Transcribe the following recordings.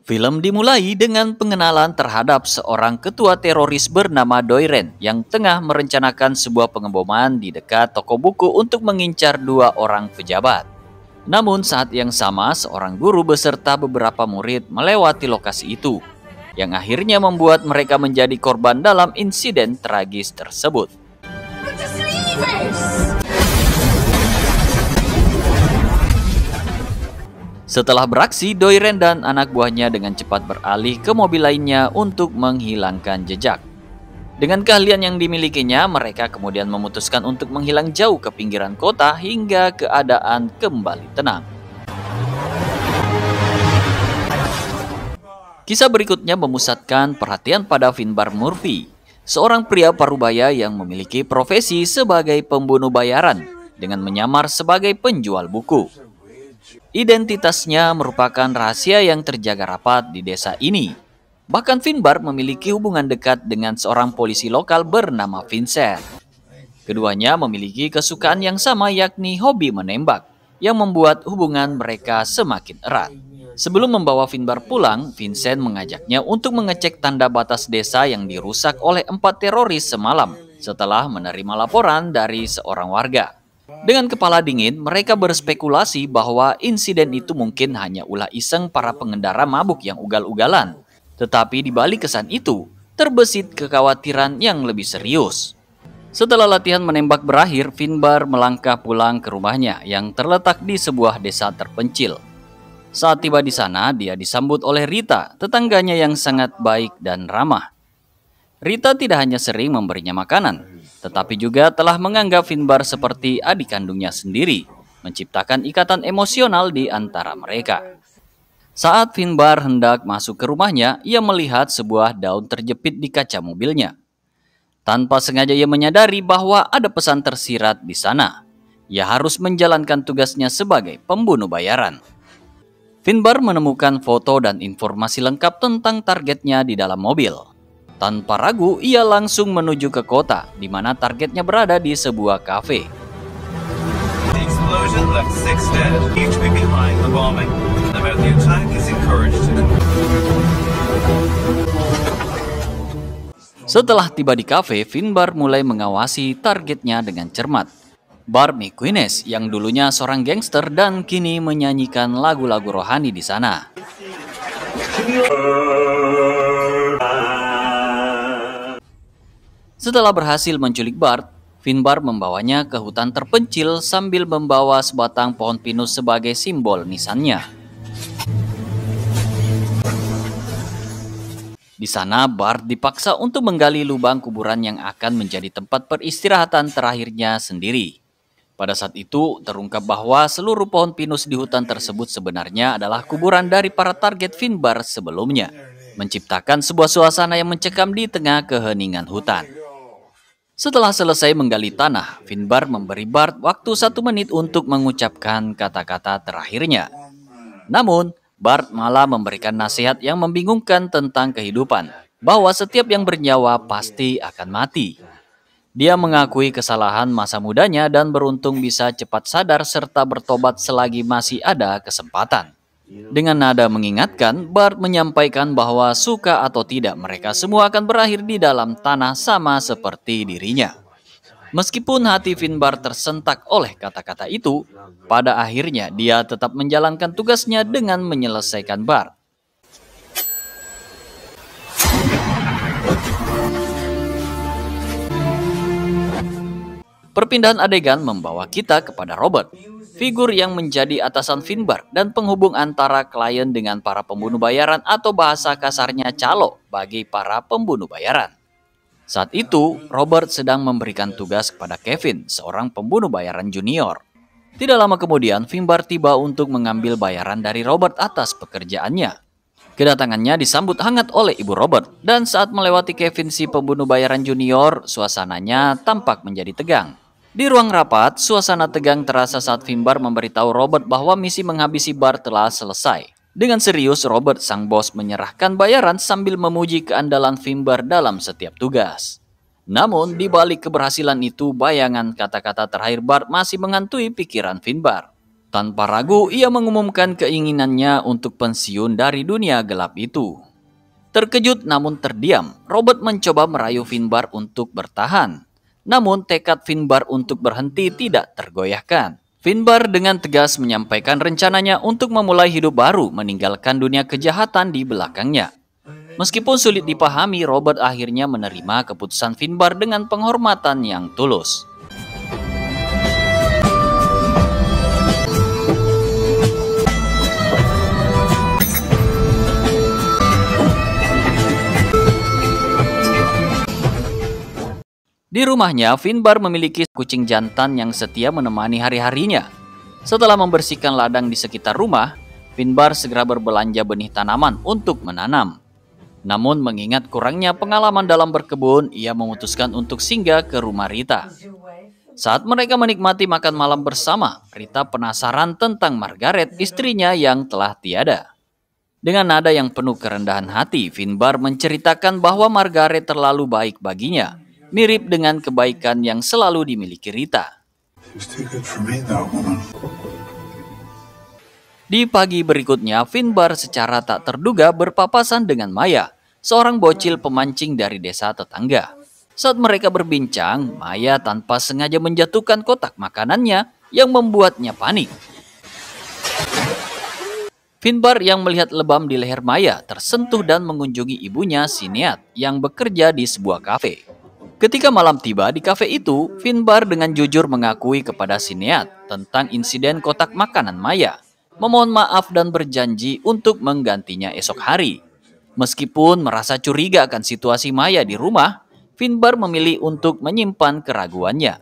Film dimulai dengan pengenalan terhadap seorang ketua teroris bernama Doiren yang tengah merencanakan sebuah pengeboman di dekat toko buku untuk mengincar dua orang pejabat. Namun saat yang sama seorang guru beserta beberapa murid melewati lokasi itu, yang akhirnya membuat mereka menjadi korban dalam insiden tragis tersebut. Setelah beraksi, Doiren dan anak buahnya dengan cepat beralih ke mobil lainnya untuk menghilangkan jejak. Dengan keahlian yang dimilikinya, mereka kemudian memutuskan untuk menghilang jauh ke pinggiran kota hingga keadaan kembali tenang. Kisah berikutnya memusatkan perhatian pada Finbar Murphy, seorang pria parubaya yang memiliki profesi sebagai pembunuh bayaran dengan menyamar sebagai penjual buku. Identitasnya merupakan rahasia yang terjaga rapat di desa ini. Bahkan Finbar memiliki hubungan dekat dengan seorang polisi lokal bernama Vincent. Keduanya memiliki kesukaan yang sama, yakni hobi menembak, yang membuat hubungan mereka semakin erat. Sebelum membawa Finbar pulang, Vincent mengajaknya untuk mengecek tanda batas desa yang dirusak oleh 4 teroris semalam setelah menerima laporan dari seorang warga. Dengan kepala dingin, mereka berspekulasi bahwa insiden itu mungkin hanya ulah iseng para pengendara mabuk yang ugal-ugalan. Tetapi di balik kesan itu, terbesit kekhawatiran yang lebih serius. Setelah latihan menembak berakhir, Finbar melangkah pulang ke rumahnya yang terletak di sebuah desa terpencil. Saat tiba di sana, dia disambut oleh Rita, tetangganya yang sangat baik dan ramah. Rita tidak hanya sering memberinya makanan, tetapi juga telah menganggap Finbar seperti adik kandungnya sendiri, menciptakan ikatan emosional di antara mereka. Saat Finbar hendak masuk ke rumahnya, ia melihat sebuah daun terjepit di kaca mobilnya. Tanpa sengaja ia menyadari bahwa ada pesan tersirat di sana. Ia harus menjalankan tugasnya sebagai pembunuh bayaran. Finbar menemukan foto dan informasi lengkap tentang targetnya di dalam mobil. Tanpa ragu, ia langsung menuju ke kota, di mana targetnya berada di sebuah kafe. Setelah tiba di kafe, Finbar mulai mengawasi targetnya dengan cermat. Barb McInnes yang dulunya seorang gangster dan kini menyanyikan lagu-lagu rohani di sana. Setelah berhasil menculik Bart, Finbar membawanya ke hutan terpencil sambil membawa sebatang pohon pinus sebagai simbol nisannya. Di sana, Bart dipaksa untuk menggali lubang kuburan yang akan menjadi tempat peristirahatan terakhirnya sendiri. Pada saat itu, terungkap bahwa seluruh pohon pinus di hutan tersebut sebenarnya adalah kuburan dari para target Finbar sebelumnya, menciptakan sebuah suasana yang mencekam di tengah keheningan hutan. Setelah selesai menggali tanah, Finbar memberi Bart waktu 1 menit untuk mengucapkan kata-kata terakhirnya. Namun, Bart malah memberikan nasihat yang membingungkan tentang kehidupan, bahwa setiap yang bernyawa pasti akan mati. Dia mengakui kesalahan masa mudanya dan beruntung bisa cepat sadar serta bertobat selagi masih ada kesempatan. Dengan nada mengingatkan, Bart menyampaikan bahwa suka atau tidak mereka semua akan berakhir di dalam tanah sama seperti dirinya. Meskipun hati Finbar tersentak oleh kata-kata itu, pada akhirnya dia tetap menjalankan tugasnya dengan menyelesaikan Bart. Perpindahan adegan membawa kita kepada Robert, figur yang menjadi atasan Finbar dan penghubung antara klien dengan para pembunuh bayaran atau bahasa kasarnya calo bagi para pembunuh bayaran. Saat itu, Robert sedang memberikan tugas kepada Kevin, seorang pembunuh bayaran junior. Tidak lama kemudian, Finbar tiba untuk mengambil bayaran dari Robert atas pekerjaannya. Kedatangannya disambut hangat oleh ibu Robert, dan saat melewati Kevin si pembunuh bayaran junior, suasananya tampak menjadi tegang. Di ruang rapat, suasana tegang terasa saat Finbar memberitahu Robert bahwa misi menghabisi Bart telah selesai. Dengan serius, Robert sang bos menyerahkan bayaran sambil memuji keandalan Finbar dalam setiap tugas. Namun, di balik keberhasilan itu, bayangan kata-kata terakhir Bart masih menghantui pikiran Finbar. Tanpa ragu, ia mengumumkan keinginannya untuk pensiun dari dunia gelap itu. Terkejut namun terdiam, Robert mencoba merayu Finbar untuk bertahan. Namun tekad Finbar untuk berhenti tidak tergoyahkan. Finbar dengan tegas menyampaikan rencananya untuk memulai hidup baru, meninggalkan dunia kejahatan di belakangnya. Meskipun sulit dipahami, Robert akhirnya menerima keputusan Finbar dengan penghormatan yang tulus. Di rumahnya, Finbar memiliki kucing jantan yang setia menemani hari-harinya. Setelah membersihkan ladang di sekitar rumah, Finbar segera berbelanja benih tanaman untuk menanam. Namun mengingat kurangnya pengalaman dalam berkebun, ia memutuskan untuk singgah ke rumah Rita. Saat mereka menikmati makan malam bersama, Rita penasaran tentang Margaret, istrinya yang telah tiada. Dengan nada yang penuh kerendahan hati, Finbar menceritakan bahwa Margaret terlalu baik baginya, mirip dengan kebaikan yang selalu dimiliki Rita. Di pagi berikutnya, Finbar secara tak terduga berpapasan dengan Maya, seorang bocil pemancing dari desa tetangga. Saat mereka berbincang, Maya tanpa sengaja menjatuhkan kotak makanannya yang membuatnya panik. Finbar yang melihat lebam di leher Maya tersentuh dan mengunjungi ibunya, Sinead, yang bekerja di sebuah kafe. Ketika malam tiba di kafe itu, Finbar dengan jujur mengakui kepada Sinead tentang insiden kotak makanan Maya, memohon maaf dan berjanji untuk menggantinya esok hari. Meskipun merasa curiga akan situasi Maya di rumah, Finbar memilih untuk menyimpan keraguannya.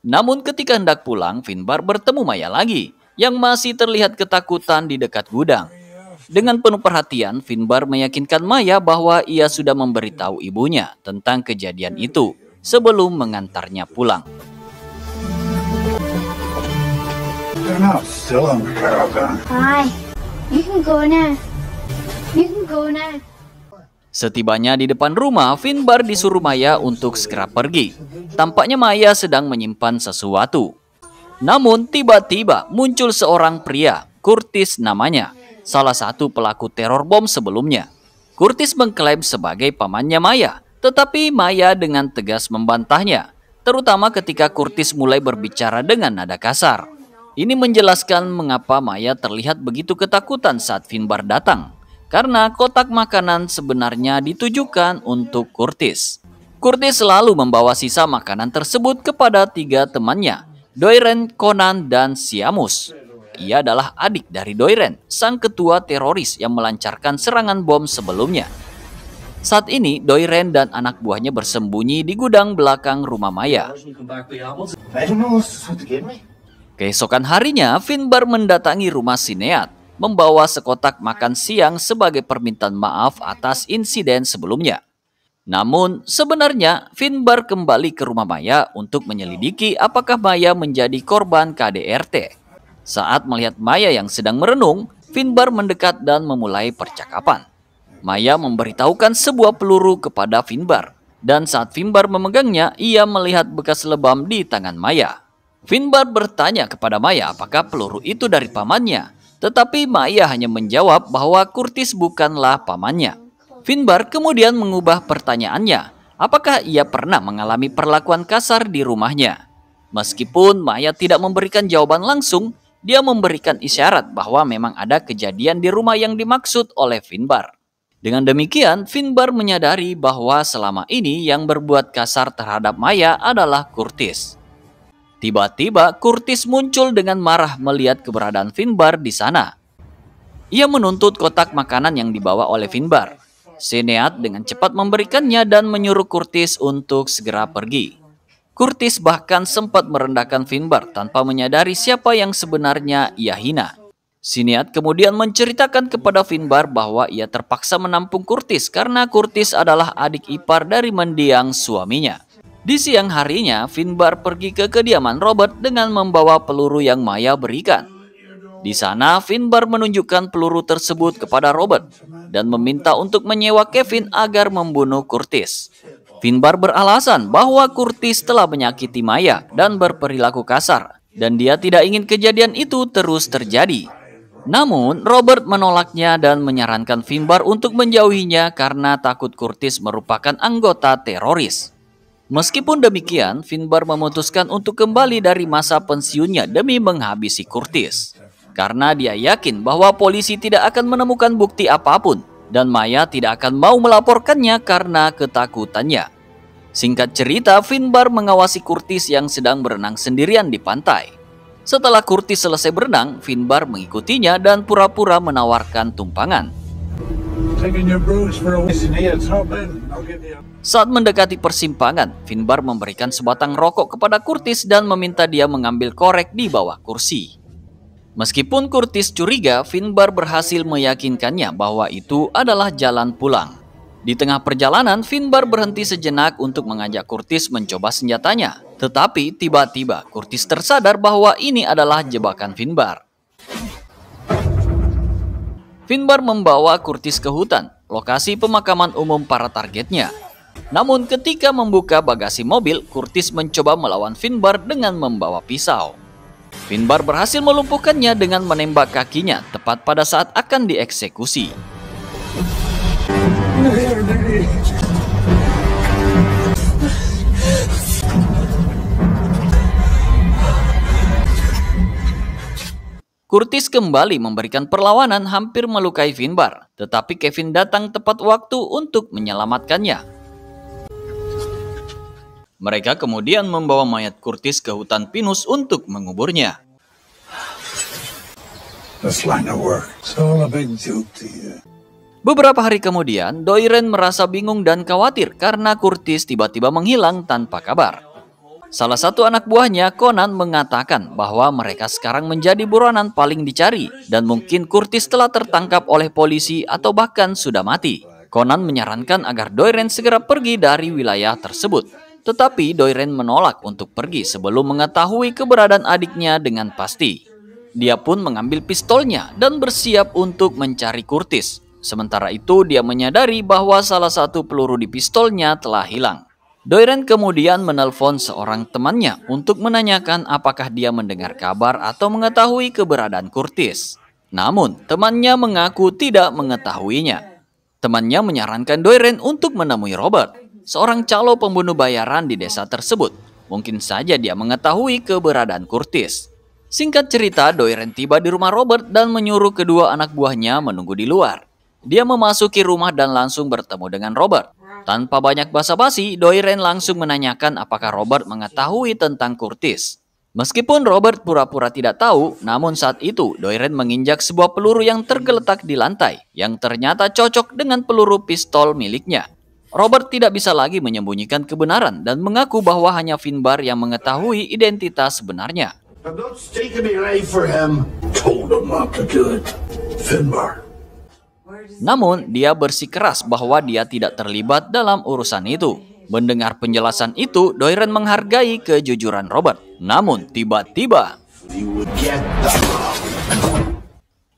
Namun ketika hendak pulang, Finbar bertemu Maya lagi, yang masih terlihat ketakutan di dekat gudang. Dengan penuh perhatian, Finbar meyakinkan Maya bahwa ia sudah memberitahu ibunya tentang kejadian itu sebelum mengantarnya pulang. Setibanya di depan rumah, Finbar disuruh Maya untuk segera pergi. Tampaknya Maya sedang menyimpan sesuatu. Namun tiba-tiba muncul seorang pria, Curtis namanya, salah satu pelaku teror bom sebelumnya. Curtis mengklaim sebagai pamannya Maya, tetapi Maya dengan tegas membantahnya, terutama ketika Curtis mulai berbicara dengan nada kasar. Ini menjelaskan mengapa Maya terlihat begitu ketakutan saat Finbar datang, karena kotak makanan sebenarnya ditujukan untuk Curtis. Curtis selalu membawa sisa makanan tersebut kepada 3 temannya, Doiren, Conan, dan Siamus. Ia adalah adik dari Doiren, sang ketua teroris yang melancarkan serangan bom sebelumnya. Saat ini, Doiren dan anak buahnya bersembunyi di gudang belakang rumah Maya. Keesokan harinya, Finbar mendatangi rumah Sinead, membawa sekotak makan siang sebagai permintaan maaf atas insiden sebelumnya. Namun, sebenarnya Finbar kembali ke rumah Maya untuk menyelidiki apakah Maya menjadi korban KDRT. Saat melihat Maya yang sedang merenung, Finbar mendekat dan memulai percakapan. Maya memberitahukan sebuah peluru kepada Finbar, dan saat Finbar memegangnya, ia melihat bekas lebam di tangan Maya. Finbar bertanya kepada Maya apakah peluru itu dari pamannya, tetapi Maya hanya menjawab bahwa Curtis bukanlah pamannya. Finbar kemudian mengubah pertanyaannya, apakah ia pernah mengalami perlakuan kasar di rumahnya. Meskipun Maya tidak memberikan jawaban langsung, dia memberikan isyarat bahwa memang ada kejadian di rumah yang dimaksud oleh Finbar. Dengan demikian, Finbar menyadari bahwa selama ini yang berbuat kasar terhadap Maya adalah Curtis. Tiba-tiba, Curtis muncul dengan marah melihat keberadaan Finbar di sana. Ia menuntut kotak makanan yang dibawa oleh Finbar. Sinead dengan cepat memberikannya dan menyuruh Curtis untuk segera pergi. Curtis bahkan sempat merendahkan Finbar tanpa menyadari siapa yang sebenarnya ia hina. Sinead kemudian menceritakan kepada Finbar bahwa ia terpaksa menampung Curtis karena Curtis adalah adik ipar dari mendiang suaminya. Di siang harinya, Finbar pergi ke kediaman Robert dengan membawa peluru yang Maya berikan. Di sana, Finbar menunjukkan peluru tersebut kepada Robert dan meminta untuk menyewa Kevin agar membunuh Curtis. Finbar beralasan bahwa Curtis telah menyakiti Maya dan berperilaku kasar, dan dia tidak ingin kejadian itu terus terjadi. Namun, Robert menolaknya dan menyarankan Finbar untuk menjauhinya karena takut Curtis merupakan anggota teroris. Meskipun demikian, Finbar memutuskan untuk kembali dari masa pensiunnya demi menghabisi Curtis. Karena dia yakin bahwa polisi tidak akan menemukan bukti apapun, dan Maya tidak akan mau melaporkannya karena ketakutannya. Singkat cerita, Finbar mengawasi Curtis yang sedang berenang sendirian di pantai. Setelah Curtis selesai berenang, Finbar mengikutinya dan pura-pura menawarkan tumpangan. Saat mendekati persimpangan, Finbar memberikan sebatang rokok kepada Curtis dan meminta dia mengambil korek di bawah kursi. Meskipun Curtis curiga, Finbar berhasil meyakinkannya bahwa itu adalah jalan pulang. Di tengah perjalanan, Finbar berhenti sejenak untuk mengajak Curtis mencoba senjatanya. Tetapi tiba-tiba Curtis tersadar bahwa ini adalah jebakan Finbar. Finbar membawa Curtis ke hutan, lokasi pemakaman umum para targetnya. Namun ketika membuka bagasi mobil, Curtis mencoba melawan Finbar dengan membawa pisau. Finbar berhasil melumpuhkannya dengan menembak kakinya tepat pada saat akan dieksekusi. Curtis kembali memberikan perlawanan hampir melukai Finbar, tetapi Kevin datang tepat waktu untuk menyelamatkannya. Mereka kemudian membawa mayat Curtis ke hutan pinus untuk menguburnya. Beberapa hari kemudian, Doiren merasa bingung dan khawatir karena Curtis tiba-tiba menghilang tanpa kabar. Salah satu anak buahnya, Conan, mengatakan bahwa mereka sekarang menjadi buronan paling dicari dan mungkin Curtis telah tertangkap oleh polisi atau bahkan sudah mati. Conan menyarankan agar Doiren segera pergi dari wilayah tersebut. Tetapi Doiren menolak untuk pergi sebelum mengetahui keberadaan adiknya dengan pasti. Dia pun mengambil pistolnya dan bersiap untuk mencari Curtis. Sementara itu dia menyadari bahwa salah satu peluru di pistolnya telah hilang. Doiren kemudian menelpon seorang temannya untuk menanyakan apakah dia mendengar kabar atau mengetahui keberadaan Curtis. Namun temannya mengaku tidak mengetahuinya. Temannya menyarankan Doiren untuk menemui Robert, seorang calo pembunuh bayaran di desa tersebut. Mungkin saja dia mengetahui keberadaan Curtis. Singkat cerita, Doiren tiba di rumah Robert dan menyuruh kedua anak buahnya menunggu di luar. Dia memasuki rumah dan langsung bertemu dengan Robert. Tanpa banyak basa-basi, Doiren langsung menanyakan apakah Robert mengetahui tentang Curtis. Meskipun Robert pura-pura tidak tahu, namun saat itu Doiren menginjak sebuah peluru yang tergeletak di lantai, yang ternyata cocok dengan peluru pistol miliknya. Robert tidak bisa lagi menyembunyikan kebenaran dan mengaku bahwa hanya Finbar yang mengetahui identitas sebenarnya. Namun, dia bersikeras bahwa dia tidak terlibat dalam urusan itu. Mendengar penjelasan itu, Doiren menghargai kejujuran Robert. Namun, tiba-tiba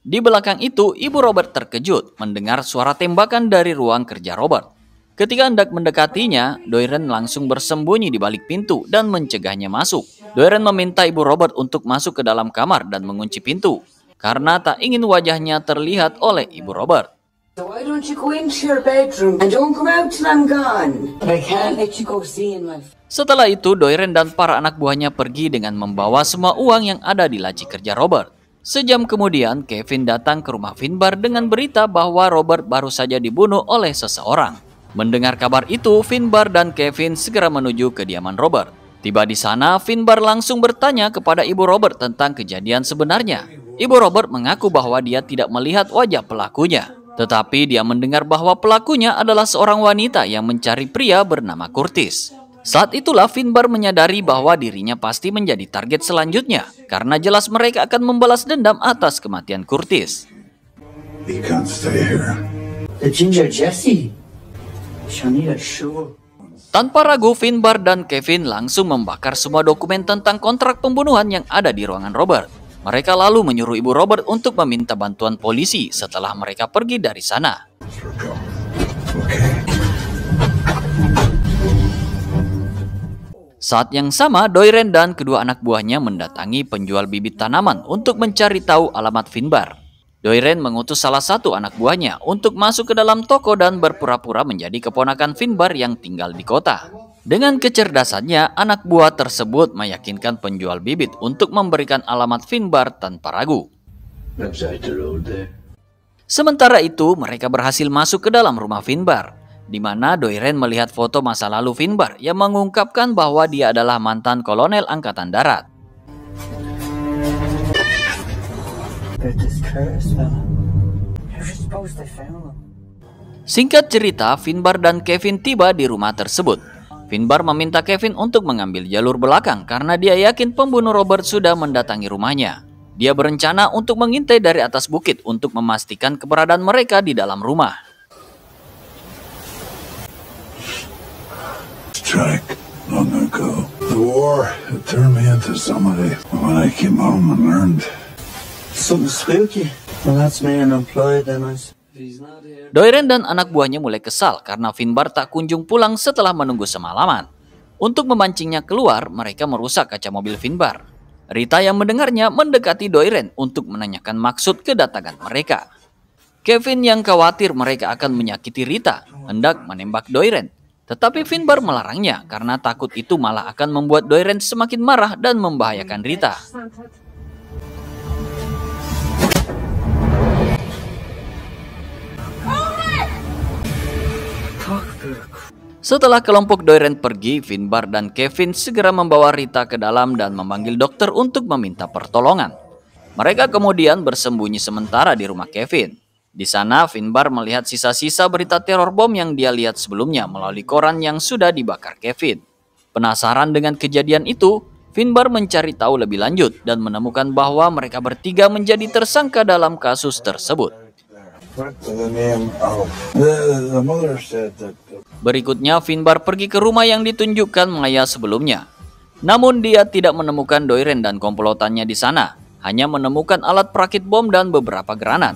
di belakang itu, ibu Robert terkejut mendengar suara tembakan dari ruang kerja Robert. Ketika hendak mendekatinya, Doiren langsung bersembunyi di balik pintu dan mencegahnya masuk. Doiren meminta ibu Robert untuk masuk ke dalam kamar dan mengunci pintu, karena tak ingin wajahnya terlihat oleh ibu Robert. Setelah itu, Doiren dan para anak buahnya pergi dengan membawa semua uang yang ada di laci kerja Robert. Sejam kemudian, Kevin datang ke rumah Finbar dengan berita bahwa Robert baru saja dibunuh oleh seseorang. Mendengar kabar itu, Finbar dan Kevin segera menuju kediaman Robert. Tiba di sana, Finbar langsung bertanya kepada ibu Robert tentang kejadian sebenarnya. Ibu Robert mengaku bahwa dia tidak melihat wajah pelakunya. Tetapi dia mendengar bahwa pelakunya adalah seorang wanita yang mencari pria bernama Curtis. Saat itulah Finbar menyadari bahwa dirinya pasti menjadi target selanjutnya, karena jelas mereka akan membalas dendam atas kematian Curtis. Tanpa ragu, Finbar dan Kevin langsung membakar semua dokumen tentang kontrak pembunuhan yang ada di ruangan Robert. Mereka lalu menyuruh ibu Robert untuk meminta bantuan polisi setelah mereka pergi dari sana. Saat yang sama, Doiren dan kedua anak buahnya mendatangi penjual bibit tanaman untuk mencari tahu alamat Finbar. Doiren mengutus salah satu anak buahnya untuk masuk ke dalam toko dan berpura-pura menjadi keponakan Finbar yang tinggal di kota. Dengan kecerdasannya, anak buah tersebut meyakinkan penjual bibit untuk memberikan alamat Finbar tanpa ragu. Sementara itu, mereka berhasil masuk ke dalam rumah Finbar, di mana Doiren melihat foto masa lalu Finbar yang mengungkapkan bahwa dia adalah mantan kolonel angkatan darat. Singkat cerita, Finbar dan Kevin tiba di rumah tersebut. Finbar meminta Kevin untuk mengambil jalur belakang karena dia yakin pembunuh Robert sudah mendatangi rumahnya. Dia berencana untuk mengintai dari atas bukit untuk memastikan keberadaan mereka di dalam rumah. Long ago, the war had turned me into somebody. When I came home and learned something spooky, well, that's me unemployed. Then he's not here. Doiren dan anak buahnya mulai kesal karena Finbar tak kunjung pulang setelah menunggu semalaman. Untuk memancingnya keluar, mereka merusak kaca mobil Finbar. Rita yang mendengarnya mendekati Doiren untuk menanyakan maksud kedatangan mereka. Kevin yang khawatir mereka akan menyakiti Rita hendak menembak Doiren. Tetapi Finbar melarangnya karena takut itu malah akan membuat Doiren semakin marah dan membahayakan Rita. Setelah kelompok Doiren pergi, Finbar dan Kevin segera membawa Rita ke dalam dan memanggil dokter untuk meminta pertolongan. Mereka kemudian bersembunyi sementara di rumah Kevin. Di sana, Finbar melihat sisa-sisa berita teror bom yang dia lihat sebelumnya melalui koran yang sudah dibakar Kevin. Penasaran dengan kejadian itu, Finbar mencari tahu lebih lanjut dan menemukan bahwa mereka bertiga menjadi tersangka dalam kasus tersebut. Berikutnya, Finbar pergi ke rumah yang ditunjukkan Maya sebelumnya. Namun dia tidak menemukan Doiren dan komplotannya di sana, hanya menemukan alat perakit bom dan beberapa granat.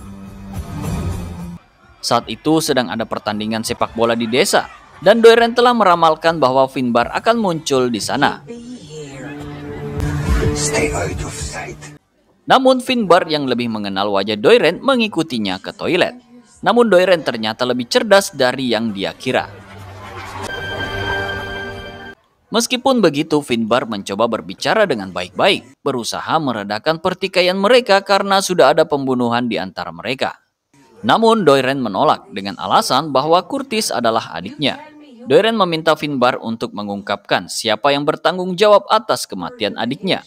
Saat itu sedang ada pertandingan sepak bola di desa, dan Doiren telah meramalkan bahwa Finbar akan muncul di sana. Namun Finbar yang lebih mengenal wajah Doiren mengikutinya ke toilet. Namun Doiren ternyata lebih cerdas dari yang dia kira. Meskipun begitu, Finbar mencoba berbicara dengan baik-baik, berusaha meredakan pertikaian mereka karena sudah ada pembunuhan di antara mereka. Namun Doiren menolak dengan alasan bahwa Curtis adalah adiknya. Doiren meminta Finbar untuk mengungkapkan siapa yang bertanggung jawab atas kematian adiknya.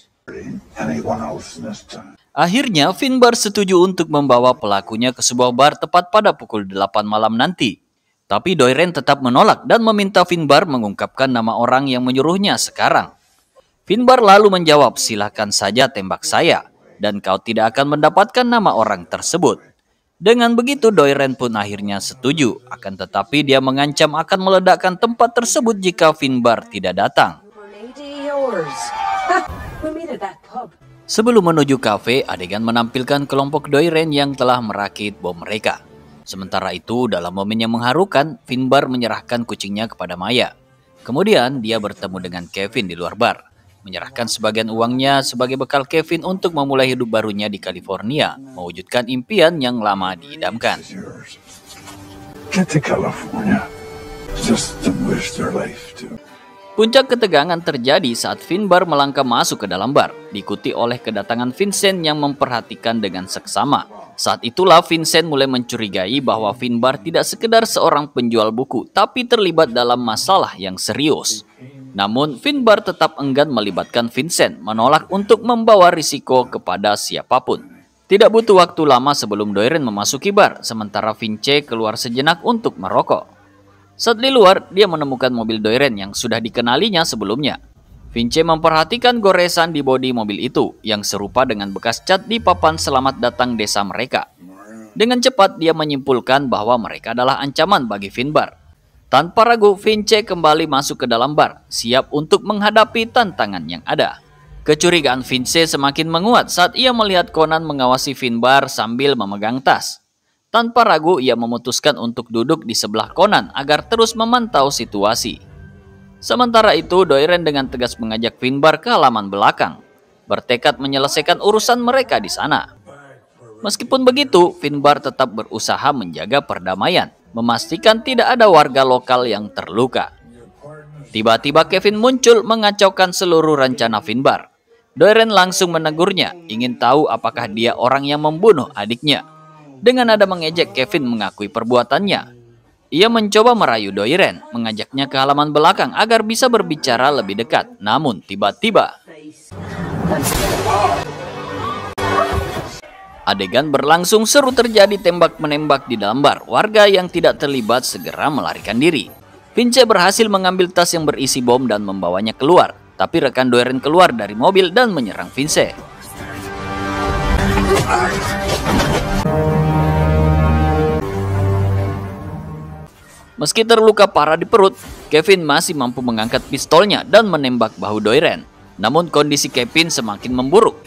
Akhirnya Finbar setuju untuk membawa pelakunya ke sebuah bar tepat pada pukul 8 malam nanti. Tapi Doiren tetap menolak dan meminta Finbar mengungkapkan nama orang yang menyuruhnya sekarang. Finbar lalu menjawab, "Silakan saja tembak saya, dan kau tidak akan mendapatkan nama orang tersebut." Dengan begitu Doiren pun akhirnya setuju, akan tetapi dia mengancam akan meledakkan tempat tersebut jika Finbar tidak datang. Sebelum menuju kafe, adegan menampilkan kelompok Doiren yang telah merakit bom mereka. Sementara itu, dalam momen yang mengharukan, Finbar menyerahkan kucingnya kepada Maya. Kemudian dia bertemu dengan Kevin di luar bar, menyerahkan sebagian uangnya sebagai bekal Kevin untuk memulai hidup barunya di California, mewujudkan impian yang lama diidamkan. Puncak ketegangan terjadi saat Finbar melangkah masuk ke dalam bar, diikuti oleh kedatangan Vincent yang memperhatikan dengan seksama. Saat itulah Vincent mulai mencurigai bahwa Finbar tidak sekedar seorang penjual buku, tapi terlibat dalam masalah yang serius. Namun, Finbar tetap enggan melibatkan Vincent, menolak untuk membawa risiko kepada siapapun. Tidak butuh waktu lama sebelum Doiren memasuki bar, sementara Vince keluar sejenak untuk merokok. Saat di luar, dia menemukan mobil Doiren yang sudah dikenalinya sebelumnya. Vince memperhatikan goresan di bodi mobil itu, yang serupa dengan bekas cat di papan selamat datang desa mereka. Dengan cepat, dia menyimpulkan bahwa mereka adalah ancaman bagi Finbar. Tanpa ragu, Vince kembali masuk ke dalam bar, siap untuk menghadapi tantangan yang ada. Kecurigaan Vince semakin menguat saat ia melihat Conan mengawasi Finbar sambil memegang tas. Tanpa ragu, ia memutuskan untuk duduk di sebelah Conan agar terus memantau situasi. Sementara itu, Doiren dengan tegas mengajak Finbar ke halaman belakang, bertekad menyelesaikan urusan mereka di sana. Meskipun begitu, Finbar tetap berusaha menjaga perdamaian, memastikan tidak ada warga lokal yang terluka. Tiba-tiba Kevin muncul mengacaukan seluruh rencana Finbar. Doiren langsung menegurnya, ingin tahu apakah dia orang yang membunuh adiknya. Dengan nada mengejek, Kevin mengakui perbuatannya. Ia mencoba merayu Doiren, mengajaknya ke halaman belakang agar bisa berbicara lebih dekat. Namun tiba-tiba adegan berlangsung seru, terjadi tembak-menembak di dalam bar. Warga yang tidak terlibat segera melarikan diri. Vince berhasil mengambil tas yang berisi bom dan membawanya keluar. Tapi rekan Doiren keluar dari mobil dan menyerang Vince. Meski terluka parah di perut, Kevin masih mampu mengangkat pistolnya dan menembak bahu Doiren. Namun kondisi Kevin semakin memburuk.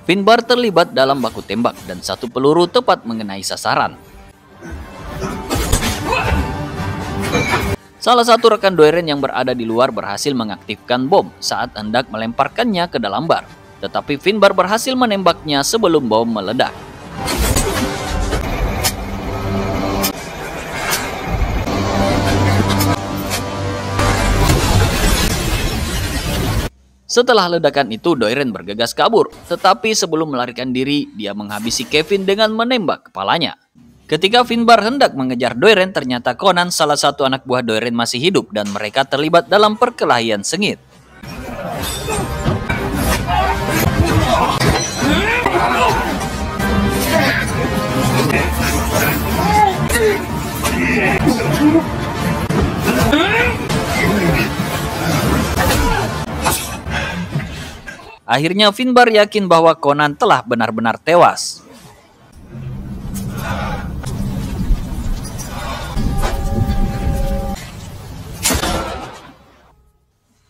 Finbar terlibat dalam baku tembak dan satu peluru tepat mengenai sasaran. Salah satu rekan Doiren yang berada di luar berhasil mengaktifkan bom saat hendak melemparkannya ke dalam bar. Tetapi Finbar berhasil menembaknya sebelum bom meledak. Setelah ledakan itu, Doiren bergegas kabur. Tetapi sebelum melarikan diri, dia menghabisi Kevin dengan menembak kepalanya. Ketika Finbar hendak mengejar Doiren, ternyata Conan, salah satu anak buah Doiren, masih hidup dan mereka terlibat dalam perkelahian sengit. Akhirnya Finbar yakin bahwa Conan telah benar-benar tewas.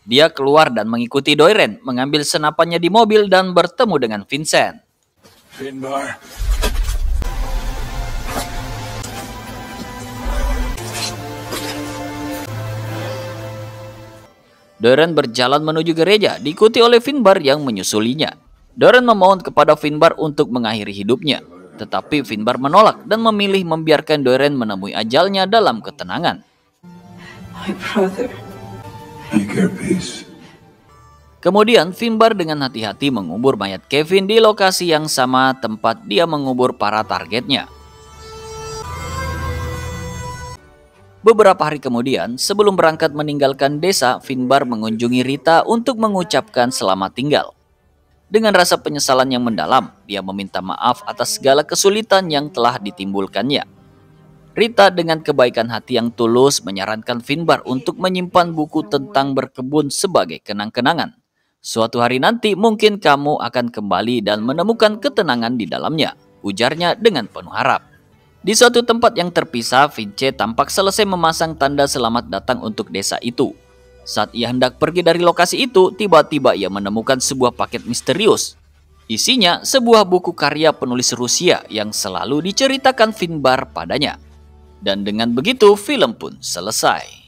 Dia keluar dan mengikuti Doiren, mengambil senapannya di mobil dan bertemu dengan Vincent. Finbar. Doiren berjalan menuju gereja, diikuti oleh Finbar yang menyusulinya. Doiren memohon kepada Finbar untuk mengakhiri hidupnya. Tetapi Finbar menolak dan memilih membiarkan Doiren menemui ajalnya dalam ketenangan. My brother. Make your peace. Kemudian Finbar dengan hati-hati mengubur mayat Kevin di lokasi yang sama tempat dia mengubur para targetnya. Beberapa hari kemudian, sebelum berangkat meninggalkan desa, Finbar mengunjungi Rita untuk mengucapkan selamat tinggal. Dengan rasa penyesalan yang mendalam, dia meminta maaf atas segala kesulitan yang telah ditimbulkannya. Rita dengan kebaikan hati yang tulus menyarankan Finbar untuk menyimpan buku tentang berkebun sebagai kenang-kenangan. Suatu hari nanti mungkin kamu akan kembali dan menemukan ketenangan di dalamnya, ujarnya dengan penuh harap. Di suatu tempat yang terpisah, Vince tampak selesai memasang tanda selamat datang untuk desa itu. Saat ia hendak pergi dari lokasi itu, tiba-tiba ia menemukan sebuah paket misterius. Isinya sebuah buku karya penulis Rusia yang selalu diceritakan Finbar padanya. Dan dengan begitu, film pun selesai.